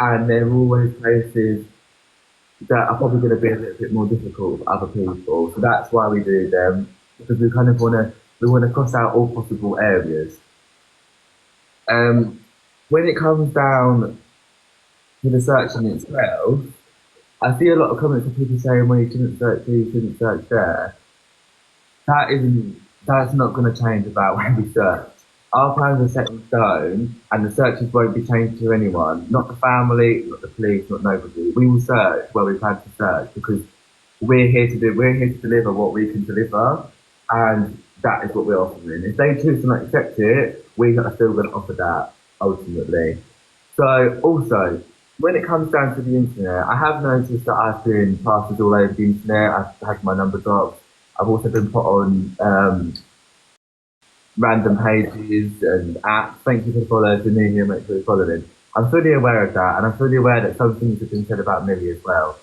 and there are always places that are probably going to be a little bit more difficult for other people. So that's why we do them, because we kind of want to cross out all possible areas. When it comes down to the searching itself, I see a lot of comments of people saying, well, you shouldn't search here, you shouldn't search there. That's not going to change about when we search. Our plans are set in stone, and the searches won't be changed to anyone. Not the family, not the police, not nobody. We will search where we plan to search because we're here to deliver what we can deliver, and that is what we're offering. If they choose to not accept it, we are still going to offer that ultimately. So also, when it comes down to the internet, I have noticed that I've been plastered all over the internet. I've had my number dropped. I've also been put on random pages and apps. Thank you for following. The new here, make sure you're following. I'm fully aware of that, and I'm fully aware that some things have been said about Millie as well.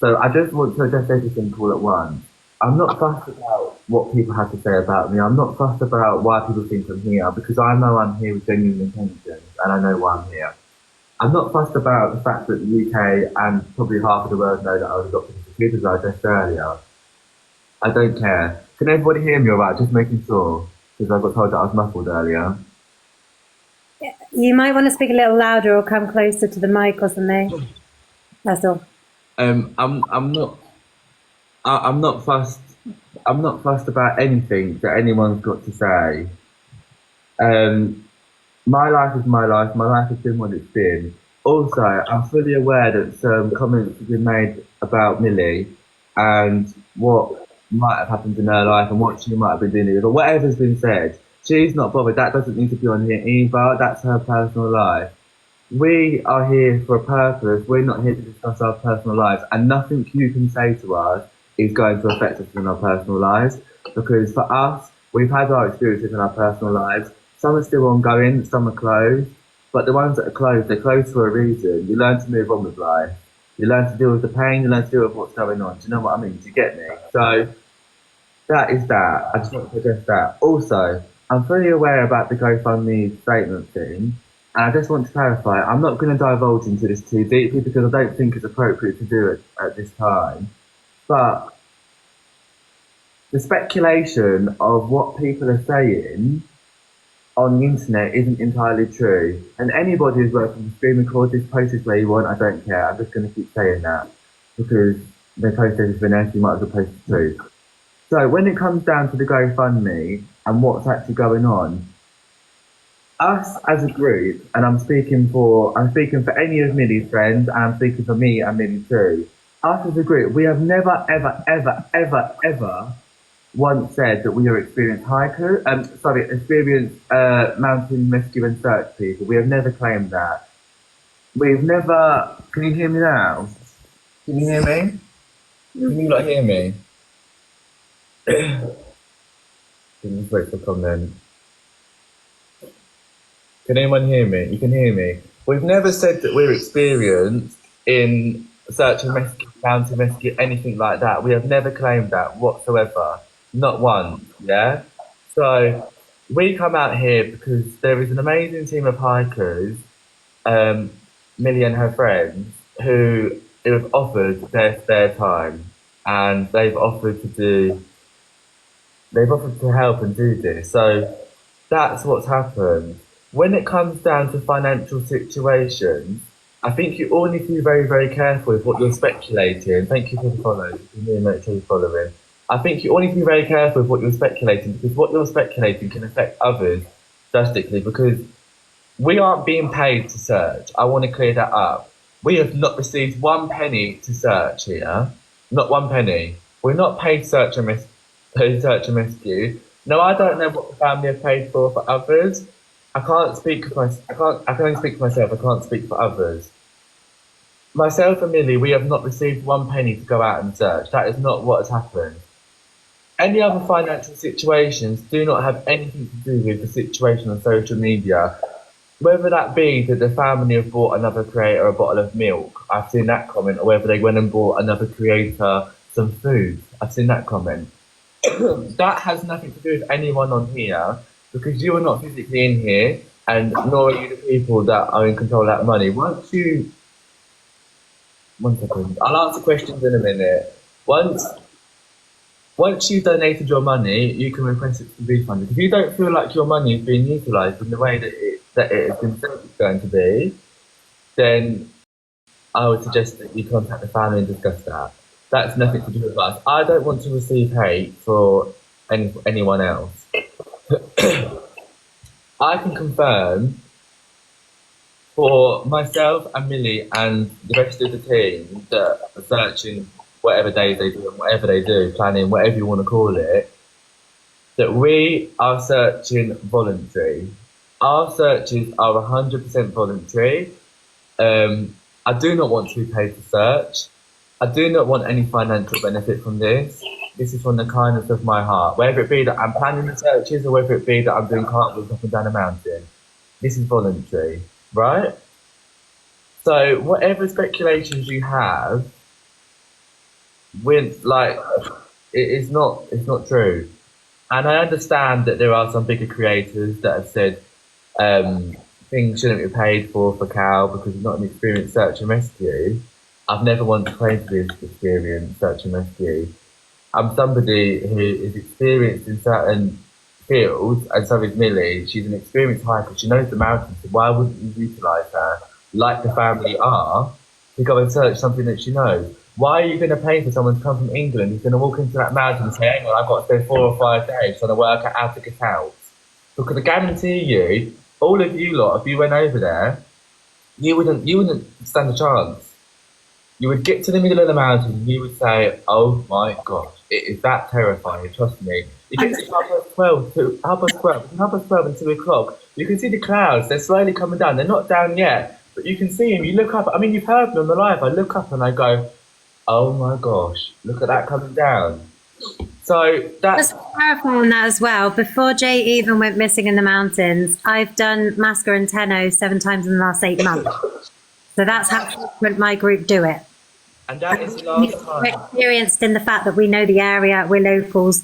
So I just want to address everything all at once. I'm not fussed about what people have to say about me. I'm not fussed about why people think I'm here because I know I'm here with genuine intentions and I know why I'm here. I'm not fussed about the fact that the UK and probably half of the world know that I was adopted as a kid, as I addressed earlier. I don't care. Can everybody hear me all right? Just making sure, because I got told that I was muffled earlier. You might want to speak a little louder or come closer to the mic or something. That's all. I'm not. I'm not fussed. I'm not fussed about anything that anyone's got to say. Um, my life is my life. My life has been what it's been. Also, I'm fully aware that some comments have been made about Millie and what might have happened in her life and what she might have been doing. But whatever's been said, she's not bothered. That doesn't need to be on here either. That's her personal life. We are here for a purpose. We're not here to discuss our personal lives, and nothing you can say to us is going to affect us in our personal lives. Because for us, we've had our experiences in our personal lives. Some are still ongoing, some are closed. But the ones that are closed, they're closed for a reason. You learn to move on with life. You learn to deal with the pain. You learn to deal with what's going on. Do you know what I mean? Do you get me? So that is that. I just want to address that. Also, I'm fully aware about the GoFundMe statement thing. And I just want to clarify, I'm not going to divulge into this too deeply because I don't think it's appropriate to do it at this time. But the speculation of what people are saying on the internet isn't entirely true. And anybody who's welcome to screen record this, post this where you want, I don't care. I'm just going to keep saying that because they post everything else, you might as well post the truth. So when it comes down to the GoFundMe and what's actually going on, us as a group, and I'm speaking for any of Millie's friends, and I'm speaking for me and Millie too. Us as a group, we have never, ever, ever, ever, ever once said that we are experienced mountain rescue and search people. We have never claimed that. We've never. Can you hear me now? Can you hear me? Can you not hear me? Can you just wait for a comment? Can anyone hear me? You can hear me. We've never said that we're experienced in search and rescue, mountain rescue, anything like that. We have never claimed that whatsoever. Not once, yeah? So we come out here because there is an amazing team of hikers, Millie and her friends, who have offered their spare time and they've offered to help and do this. So that's what's happened. When it comes down to financial situations, I think you all need to be very, very careful with what you're speculating. Thank you for the follow. You need to make sure you're following. I think you all need to be very careful with what you're speculating because what you're speculating can affect others drastically because we aren't being paid to search. I want to clear that up. We have not received one penny to search here. Not one penny. We're not paid search and rescue. No, I don't know what the family have paid for others. I can't speak for I can only speak for myself. I can't speak for others. Myself and Millie, we have not received one penny to go out and search. That is not what has happened. Any other financial situations do not have anything to do with the situation on social media. Whether that be that the family have bought another creator a bottle of milk, I've seen that comment, or whether they went and bought another creator some food, I've seen that comment. That has nothing to do with anyone on here because you are not physically in here and nor are you the people that are in control of that money. Once you one second. I'll answer questions in a minute. Once you've donated your money, you can request it to be refunded. If you don't feel like your money is being utilised in the way that it has been said it's going to be, then I would suggest that you contact the family and discuss that. That's nothing to do with us. I don't want to receive hate for anyone else. I can confirm for myself and Millie and the rest of the team that are searching whatever days they do and whatever they do, planning, whatever you want to call it, that we are searching voluntary. Our searches are 100% voluntary. I do not want to be paid to search. I do not want any financial benefit from this. This is from the kindness of my heart. Whether it be that I'm planning the searches or whether it be that I'm doing cartwheels up and down a mountain, this is voluntary, right? So whatever speculations you have, it's not true. And I understand that there are some bigger creators that have said things shouldn't be paid for Cal because he's not an experienced search and rescue. I've never once claimed to be an experienced search and rescue. I'm somebody who is experienced in certain fields, and so is Millie. She's an experienced hiker. She knows the mountains. So why wouldn't you utilise her, like the family are, to go and search something that she knows? Why are you going to pay for someone to come from England who's going to walk into that mountain and say, hang on, I've got to spend 4 or 5 days trying to work out how to get out? Because I guarantee you, all of you lot, if you went over there, you wouldn't stand a chance. You would get to the middle of the mountain and you would say, oh my gosh, it is that terrifying, trust me. You get to half past 12 and 2 o'clock, you can see the clouds, they're slowly coming down. They're not down yet, but you can see them. You look up, I mean, you've heard me on the live. I look up and I go, oh my gosh, look at that coming down. So that's clarify on that as well. Before Jay even went missing in the mountains, I've done Masca and Tenno 7 times in the last 8 months. So that's how frequent my group do it. And that is the last time. We're experienced in the fact that we know the area, we're locals,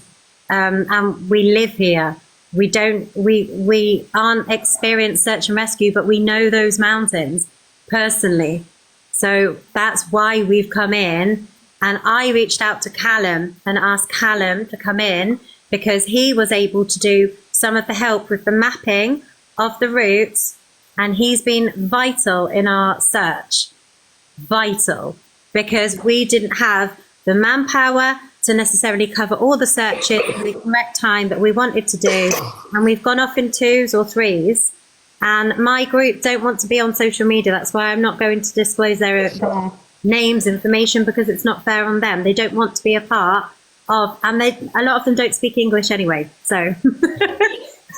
and we live here. We aren't experienced search and rescue, but we know those mountains personally. So that's why we've come in. And I reached out to Callum and asked Callum to come in because he was able to do some of the help with the mapping of the routes. And he's been vital in our search. Vital. Because we didn't have the manpower to necessarily cover all the searches in the correct time that we wanted to do. And we've gone off in 2s or 3s. And my group don't want to be on social media. That's why I'm not going to disclose their names, information, because it's not fair on them. They don't want to be a part of, and a lot of them don't speak English anyway. So.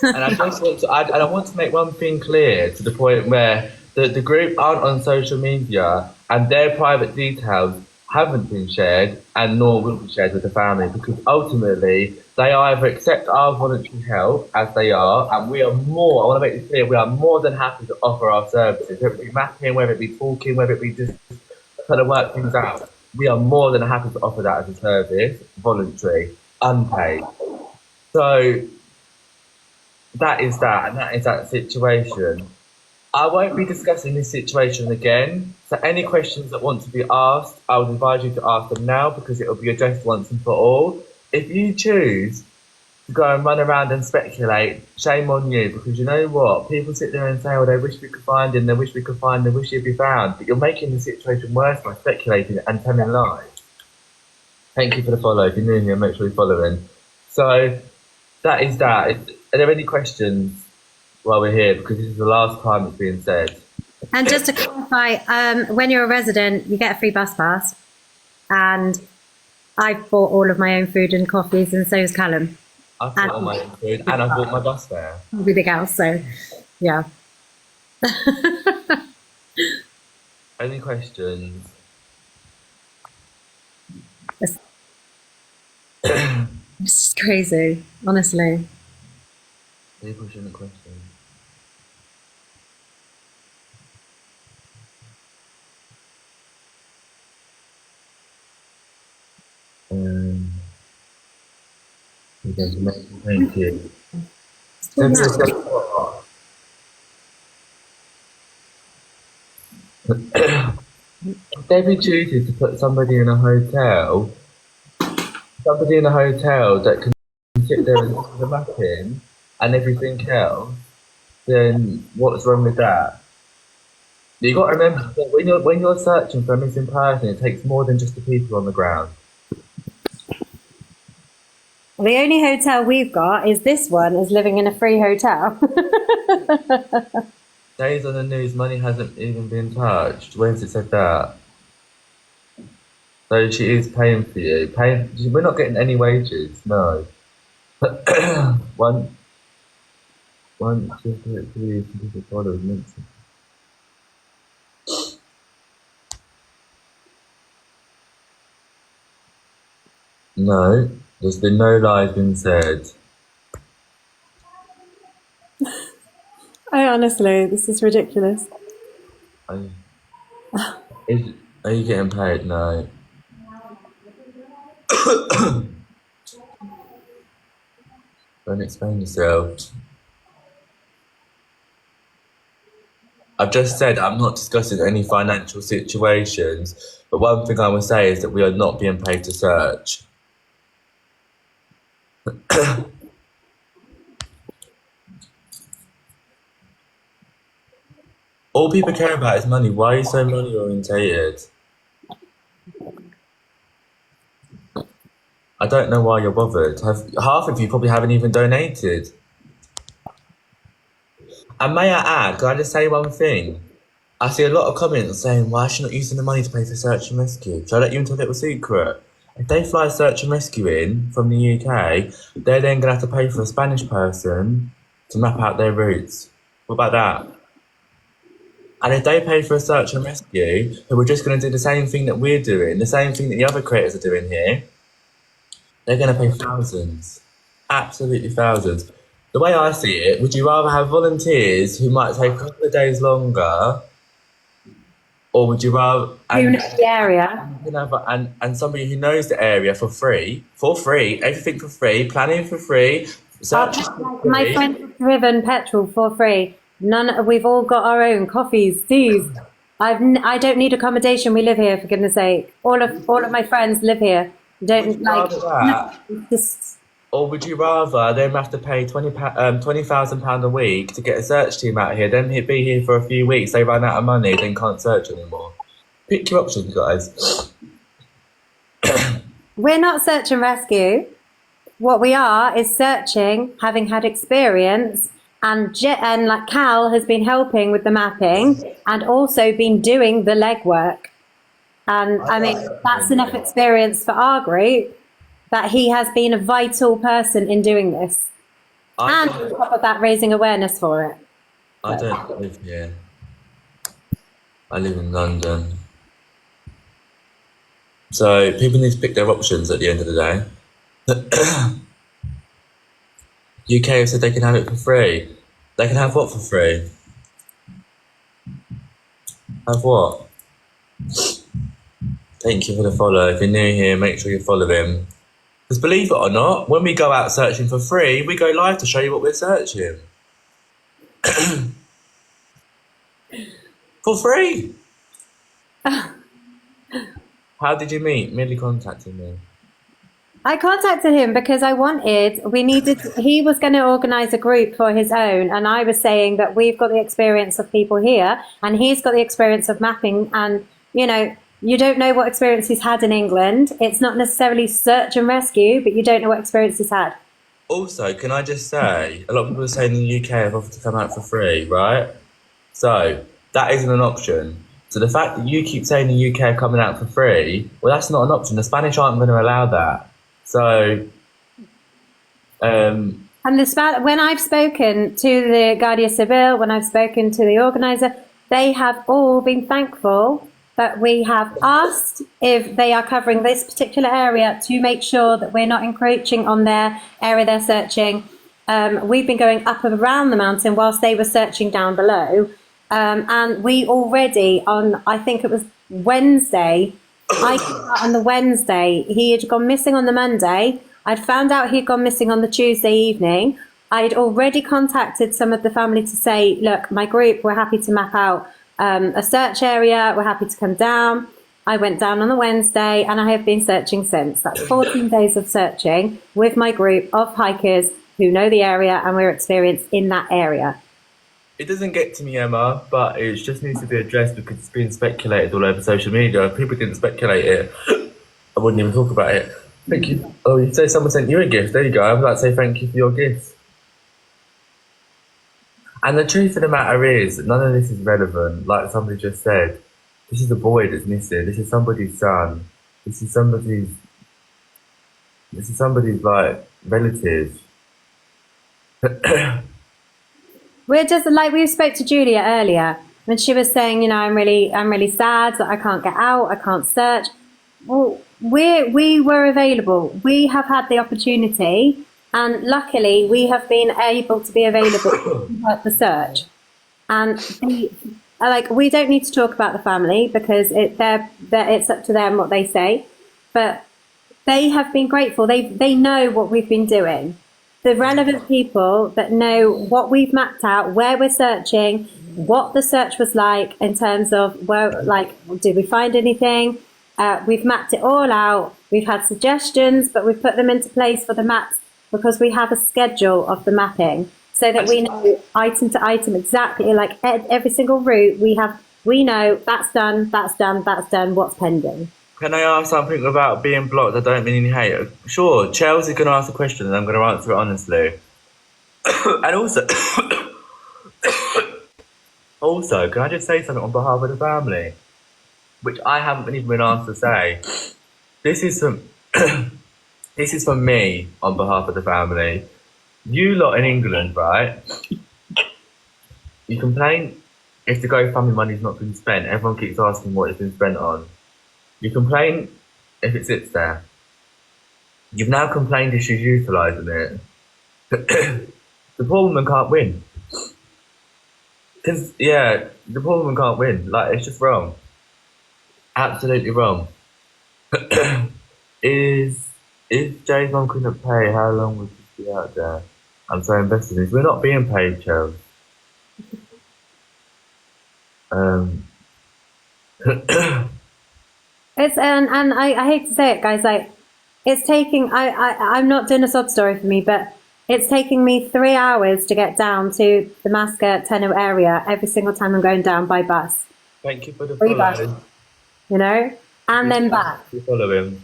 And I just want to add, and I want to make one thing clear to the point where the group aren't on social media and their private details haven't been shared and nor will be shared with the family, because ultimately they either accept our voluntary help as they are, and we are more, I want to make this clear, we are more than happy to offer our services, whether it be mapping, whether it be talking, whether it be just trying to work things out. We are more than happy to offer that as a service, voluntary, unpaid. So that is that, and that is that situation. I won't be discussing this situation again, so any questions that want to be asked, I would advise you to ask them now because it will be addressed once and for all. If you choose to go and run around and speculate, shame on you, because you know what? People sit there and say, oh, they wish we could find him, they wish we could find him, they wish he'd be found, but you're making the situation worse by speculating and telling lies. Thank you for the follow. If you're new here, make sure you're following. So that is that. Are there any questions while we're here? Because this is the last time it's being said. And just to clarify, when you're a resident, you get a free bus pass. And I've bought all of my own food and coffees, and so has Callum. I've bought all my own food and I've bought my bus fare. Everything else, so yeah. Any questions? It's just crazy, honestly. People shouldn't question. Thank you. If Debbie chooses to put somebody in a hotel that can sit there and do the mapping and everything else, then what's wrong with that? You got to remember that when you're searching for a missing person, it takes more than just the people on the ground. The only hotel we've got is this one is living in a free hotel. Days on the news, money hasn't even been touched. Where's it said that? So she is paying for you. We're not getting any wages. No. one, one, two, three, four, no, there's been no lies been said. I honestly, this is ridiculous. Are you, are you getting paid? No. Don't explain yourself. I've just said I'm not discussing any financial situations, but one thing I will say is that we are not being paid to search. All people care about is money. Why are you so money orientated? I don't know why you're bothered. Half of you probably haven't even donated. And may I add, can I just say one thing? I see a lot of comments saying, why is she not using the money to pay for search and rescue? Shall I let you into a little secret? If they fly search and rescue in from the UK, they're then going to have to pay for a Spanish person to map out their routes. What about that? And if they pay for a search and rescue, who are just going to do the same thing that we're doing, the same thing that the other creators are doing here, they're going to pay thousands. Absolutely thousands. The way I see it, would you rather have volunteers who might take a couple of days longer, or would you rather Who knows the area? and somebody who knows the area for free, everything for free, planning for free, searches for free. My friends have driven petrol for free. We've all got our own coffees, teas. I don't need accommodation. We live here, for goodness sake. All of my friends live here. Don't like. Just, or would you rather them have to pay £20,000 a week to get a search team out here, then he'd be here for a few weeks, they run out of money, then can't search anymore? Pick your options, guys. we're not search and rescue. What we are is searching, having had experience, and like Cal has been helping with the mapping and also been doing the legwork. And I mean, that's enough experience for our group that he has been a vital person in doing this. And on top of that, raising awareness for it. I don't live here. I live in London. So people need to pick their options at the end of the day. UK have said they can have it for free. They can have what for free? Have what? Thank you for the follow. If you're new here, make sure you follow him. Because believe it or not, when we go out searching for free, we go live to show you what we're searching. For free. How did you meet? Merely contacting me. I contacted him because he was going to organise a group for his own. And I was saying that we've got the experience of people here and he's got the experience of mapping. And, you know, you don't know what experience he's had in England. It's not necessarily search and rescue, but you don't know what experience he's had. Also, can I just say, a lot of people are saying in the UK have offered to come out for free, right? So, that isn't an option. So the fact that you keep saying the UK are coming out for free, well, that's not an option. The Spanish aren't going to allow that. So, and when I've spoken to the Guardia Civil, when I've spoken to the organiser, they have all been thankful that we have asked if they are covering this particular area to make sure that we're not encroaching on their area they're searching. We've been going up and around the mountain whilst they were searching down below. And we already on, I think it was Wednesday, on the Wednesday, he had gone missing on the Monday. I'd found out he'd gone missing on the Tuesday evening. I'd already contacted some of the family to say, look, my group, we're happy to map out a search area. We're happy to come down. I went down on the Wednesday and I have been searching since. That's 14 days of searching with my group of hikers who know the area and we're experienced in that area. It doesn't get to me, Emma, but it just needs to be addressed because it's been speculated all over social media. If people didn't speculate it, I wouldn't even talk about it. Thank you. Oh, you say someone sent you a gift. There you go. I would like to say thank you for your gift. And the truth of the matter is, none of this is relevant. Like somebody just said, this is a boy that's missing. This is somebody's son. This is somebody's like relative. We're just like we spoke to Julia earlier when she was saying, you know, I'm really sad that I can't get out, I can't search. Well, we were available. We have had the opportunity, and luckily we have been able to be available at the search. And we don't need to talk about the family because it's up to them what they say. But they have been grateful. They know what we've been doing. The relevant people that know what we've mapped out, where we're searching, what the search was like in terms of where, like, did we find anything? We've mapped it all out. We've had suggestions, but we've put them into place for the maps because we have a schedule of the mapping so that we know item to item exactly, like every single route we know that's done, what's pending. Can I ask something about being blocked? I don't mean any hate. Sure, Chelsea's going to ask a question and I'm going to answer it honestly. And also, can I just say something on behalf of the family? Which I haven't even been asked to say. This is from me on behalf of the family. You lot in England, right? You complain if the GoFundMe money's not been spent. Everyone keeps asking what it's been spent on. You complain if it sits there. You've now complained if she's utilising it. The poor woman can't win. Because, yeah, the poor woman can't win. Like, it's just wrong. Absolutely wrong. If Jay's mum couldn't pay, how long would she be out there? I'm so invested in this. We're not being paid, Chels. It's and I hate to say it, guys. Like, it's taking. I'm not doing a sob story for me, but it's taking me 3 hours to get down to the Masca Tenno area every single time I'm going down by bus. Thank you for the Free bus, follow. you know, and then back. You follow him.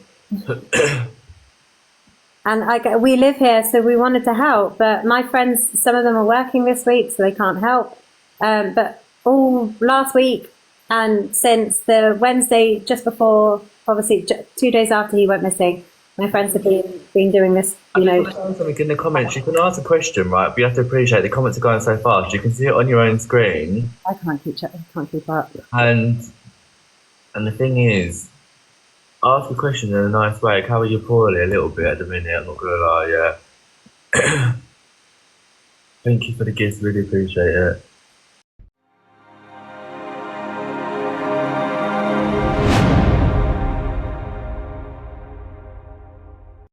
And we live here, so we wanted to help. But my friends, some of them are working this week, so they can't help. But all last week. And since the Wednesday just before, obviously 2 days after he went missing, my friends have been doing this, you know. Something in the comments. You can ask a question, right? But you have to appreciate the comments are going so fast. You can see it on your own screen. I can't keep up. And the thing is, ask a question in a nice way. How are you poorly? A little bit at the minute, I'm not going to lie, yeah. Thank you for the gifts, really appreciate it.